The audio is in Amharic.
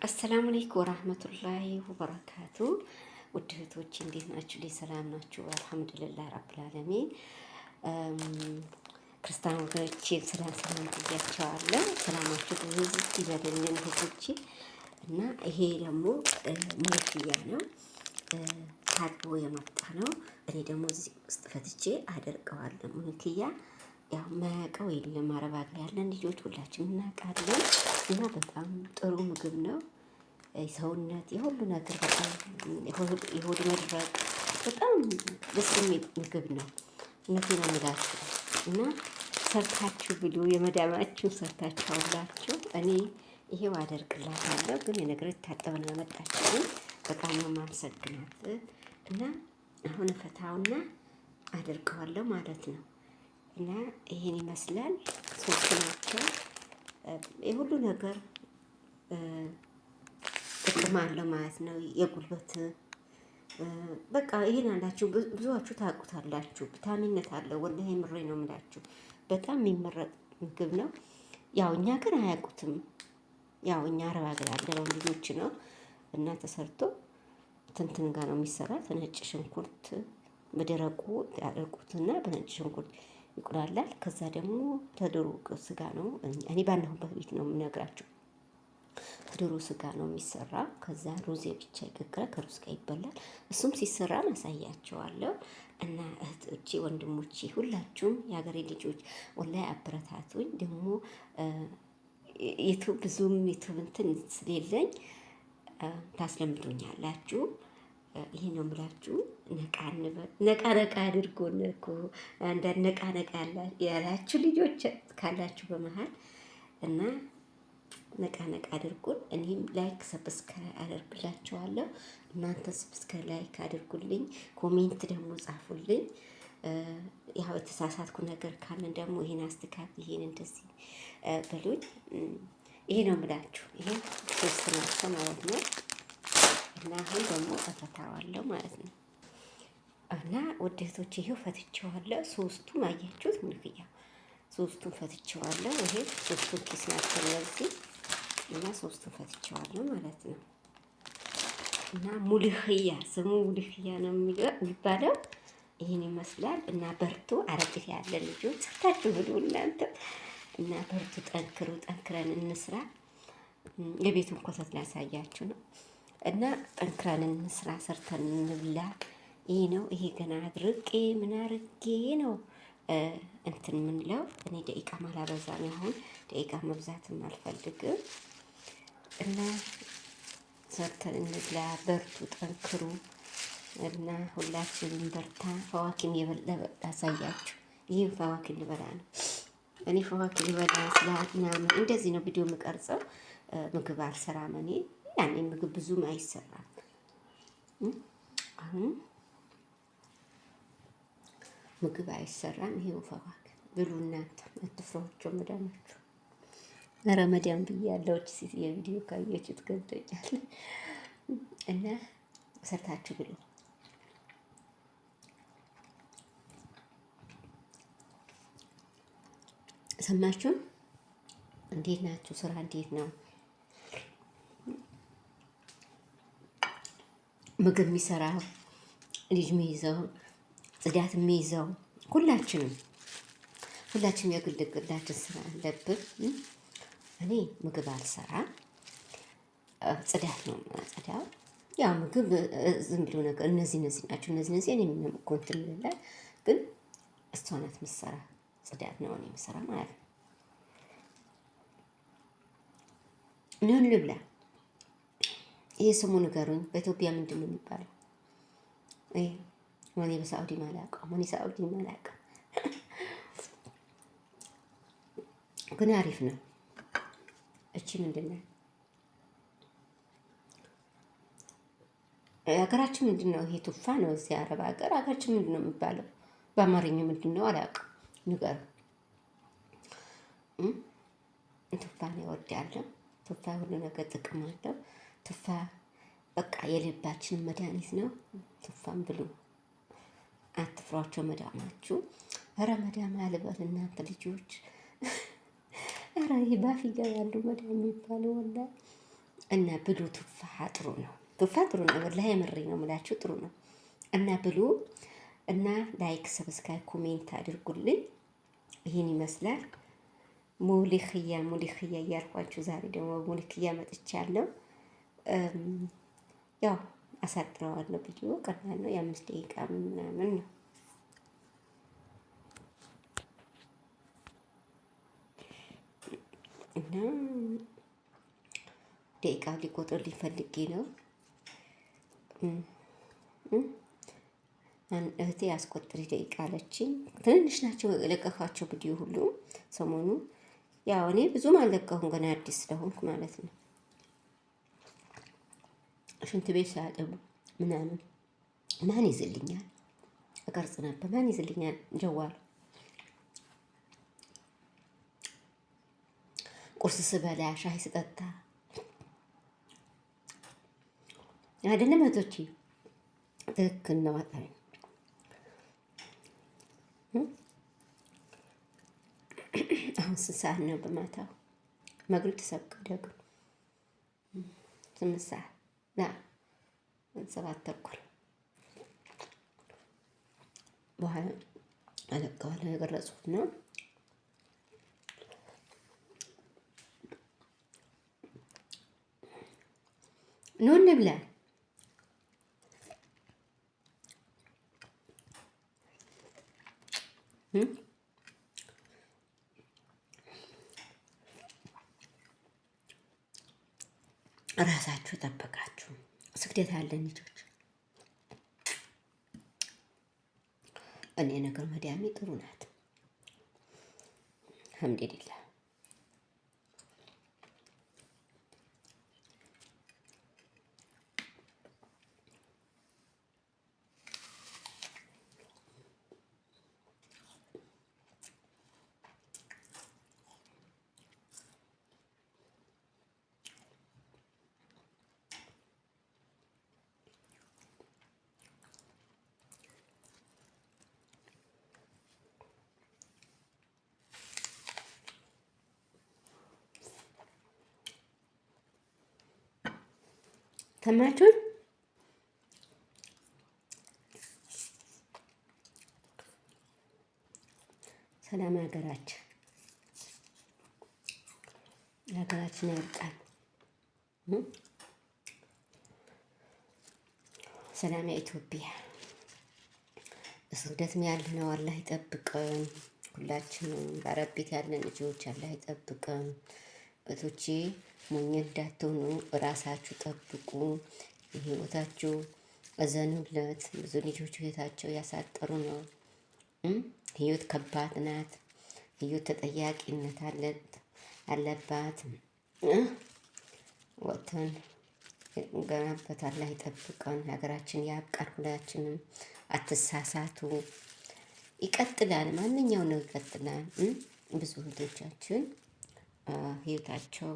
አሰላሙ አለይኩም ወራህመቱላሂ ወበረካቱ። ውድ እህቶች እንዴት ናችሁ? ሰላም ናችሁ? አልሐምዱሊላህ ረብል ዓለሚን። ክርስቲያን ወገኖቼ ሰላም ብያቸዋለሁ። ሰላማችሁ ብዙ ይበልልኝ እህቶቼ። እና ይሄ ደግሞ ሙልክያ ነው፣ ታጥቦ የመጣ ነው። እኔ ደግሞ እዚህ ውስጥ ፈትቼ አደርቀዋለሁ። ሙልክያ ያው ማያውቀው የለም። አረብ ሀገር ያለን ልጆች ሁላችን እናውቃለን። እና በጣም ጥሩ ምግብ ነው። ሰውነት የሁሉ ነገር በጣም የሆድ መድረቅ በጣም ደስ የሚል ምግብ ነው። እውነቴን ነው የምላችሁ። እና ሰርታችሁ ብሉ፣ የመዳማችሁ ሰርታችሁ አውላችሁ። እኔ ይሄው አደርግላታለሁ፣ ግን የነገር ታጠብና መጣችሁ። በጣም ነው የማመሰግናት። እና አሁን ፈታውና አደርገዋለሁ ማለት ነው። እና ይሄን ይመስላል። ሶስት ናቸው። የሁሉ ነገር ጥቅም አለው ማለት ነው። የጉልበት በቃ ይሄን አላችሁ፣ ብዙዎቹ ታውቁታላችሁ። ቪታሚንነት አለው። ወላሂ ምሬ ነው የምላችሁ። በጣም የሚመረጥ ምግብ ነው። ያው እኛ ግን አያውቁትም። ያው እኛ አረብ ሀገር ያለነው ልጆች ነው። እና ተሰርቶ ትንትን ጋር ነው የሚሰራ። ነጭ ሽንኩርት በደረቁ ያደርቁትና በነጭ ሽንኩርት ይቁላላል። ከዛ ደግሞ ተዶሮ ስጋ ነው። እኔ ባለሁበት ቤት ነው የምነግራችሁ። ተዶሮ ስጋ ነው የሚሰራ። ከዛ ሩዝ ብቻ ይቀቀላል፣ ከሩዝ ጋር ይበላል። እሱም ሲሰራ ማሳያቸዋለሁ። እና እህቶቼ፣ ወንድሞቼ ሁላችሁም የሀገሬ ልጆች ወላሂ አበረታቱኝ። ደግሞ ዩቱብ ብዙም ዩቱብ እንትን ስለሌለኝ ታስለምዱኛላችሁ። ይሄ ነው የምላችሁ። ነቃ አድርጎን እኮ አንዳንድ ነቃ ያላችሁ ልጆች ካላችሁ በመሀል እና ነቃ አድርጉን። እኔም ላይክ ሰብስክራይብ አደርግላችኋለሁ። እናንተ ሰብስክራይብ ላይክ አድርጉልኝ፣ ኮሜንት ደግሞ ጻፉልኝ። ያው የተሳሳትኩ ነገር ካለን ደግሞ ይሄን አስተካክል፣ ይሄን እንደዚህ በሉኝ። ይሄ ነው የምላችሁ። ይሄ ሶስት ናቸው ማለት ነው። እና አሁን ደግሞ እፈታዋለሁ ማለት ነው። እና ውዴቶች ይሄው ፈትቼዋለሁ። ሶስቱም አያችሁት? ሙልክያ ሶስቱም ፈትቼዋለሁ። ይሄ ሶስቱም ኪስ ናቸው እነዚህ። እና ሶስቱም ፈትቼዋለሁ ማለት ነው። እና ሙልክያ ስሙ ሙልክያ ነው የሚባለው። ይሄን ይመስላል። እና በርቱ። አረብ ያለ ልጆች ሰርታችሁ ብሉ እናንተ። እና በርቱ፣ ጠንክሩ፣ ጠንክረን እንስራ። የቤቱን ኮተት ላሳያችሁ ነው። እና ጠንክረን እንስራ፣ ሰርተን እንብላ። ይሄ ነው። ይሄ ገና አድርቄ ምን አድርጌ ነው እንትን ምንለው። እኔ ደቂቃ ማላበዛ ነው። አሁን ደቂቃ መብዛትም አልፈልግም። እና ሰርተን እንብላ። በርቱ፣ ጠንክሩ። እና ሁላችንም በርታ። ፈዋኪን የበላ አሳያችሁ። ይህም ፈዋኪን ልበላ ነው። እኔ ፈዋኪን ልበላ ምናምን እንደዚህ ነው ቪዲዮ የምቀርጸው። ምግብ አልሰራም እኔ። ያኔ ምግብ ብዙም አይሰራም። አሁን ምግብ አይሰራም። ይሄው ፈዋክ ብሉ እናንተ። አትፍሯቸው መዳናችሁ። ረመዳን ብያለሁ። ሲት የቪዲዮ ካየችሁ ትገደኛል። እና ሰርታችሁ ብሉ። ሰማችሁ? እንዴት ናችሁ? ስራ እንዴት ነው? ምግብ የሚሰራ ልጅ የሚይዘው ጽዳት የሚይዘው ሁላችንም የግል ግላችን ስራ አለብን። እኔ ምግብ አልሰራም፣ ጽዳት ነው የማጸዳው። ያው ምግብ ዝም ብሎ ነገር እነዚህ ናቸው። እነዚህ እኔ ምንም እኮ እንትን ልላል፣ ግን እሷ ናት የምትሰራ። ጽዳት ነው እኔ የምሰራ ማለት ነው። ምን ልብላ? ይሄ ስሙ ንገሩኝ። በኢትዮጵያ ምንድን ነው የሚባለው? እኔ በሳዑዲ ማላውቀው። እኔ ሳዑዲ ማላውቀው፣ ግን አሪፍ ነው። እቺ ምንድን ነው? ሀገራችን ምንድን ነው? ይሄ ቱፋ ነው። እዚህ አረብ ሀገራችን ምንድን ነው የሚባለው? በአማርኛ ምንድን ነው አላውቅም። ንገሩ። ቱፋ ነው እወዳለሁ። ቱፋ ሁሉ ነገር ጥቅም አለው። ቱፋ በቃ የልባችን መድኃኒት ነው። ቱፋም ብሉ፣ አትፍሯቸው መዳማችሁ። ኧረ መዳም ያልበል እናንተ ልጆች። ኧረ ይህ ባፍ ይገባሉ መዳም የሚባለው ወላሂ እና ብሉ። ቱፋሃ ጥሩ ነው። ቱፋ ጥሩ ነው። ወላሂ የምሬ ነው የምላችሁ ጥሩ ነው። እና ብሉ እና ላይክ፣ ሰብስክራይብ፣ ኮሜንት አድርጉልኝ። ይህን ይመስላል። ሙሊክያ እያልኳችሁ ዛሬ ደግሞ ሙሊክያ መጥቻለሁ። ያው አሳጥረዋለሁ። ቪዲዮ ቀላል ነው። የ5 ደቂቃ ምናምን ነው እና ደቂቃ ሊቆጥርልኝ ፈልጌ ነው። እህቴ አስቆጥሪ ደቂቃ አለችኝ። ትንንሽ ናቸው የለቀኳቸው ቪዲዮ ሁሉ ሰሞኑ። ያው እኔ ብዙም አልለቀሁም ገና አዲስ ስለሆንኩ ማለት ነው። ሽንት ቤት ሳያጠቡ ምናምን ማን ይዝልኛል? እቀርጽ ነበር። ማን ይዝልኛል? ጀዋል ቁርስ ስበላ ሻይ ስጠጣ አይደለም እህቶቼ? ትክክል ነው። አሁን ስንት ሰዓት ነው? በማታው መግሪብ ተሰብከ ደግሞ 8 ሰዓት ና 7 ተኩል በኋላ አለቀዋለሁ። የቀረጽኩት ነው። ኑ እንብላ። ራሳችሁ ጠበቃችሁ። ስግደት ያለን ልጆች እኔ ነገር መዲያሚ ጥሩ ናት። አልሐምዱሊላህ። ተማቹን ሰላም ሀገራችን ያብቃል። ሰላም የኢትዮጵያ። ስግደትም ያለነው አላህ ይጠብቀን። ሁላችንም በአረብ ቤት ያለን ልጆች አላህ ይጠብቀን። እቶቼ ሞኝ እንዳትሆኑ ራሳችሁ ጠብቁ። ህይወታችሁ እዘኑለት። ብዙ ልጆች ህይወታቸው ያሳጠሩ ነው። ህይወት ከባድ ናት። ህይወት ተጠያቂነት አለባት። ወጥተን ገናበት አላህ ይጠብቀን። ሀገራችን ያብቃን። ሁላችንም አትሳሳቱ። ይቀጥላል። ማንኛው ነው ይቀጥላል። ብዙ እህቶቻችን ህይወታቸው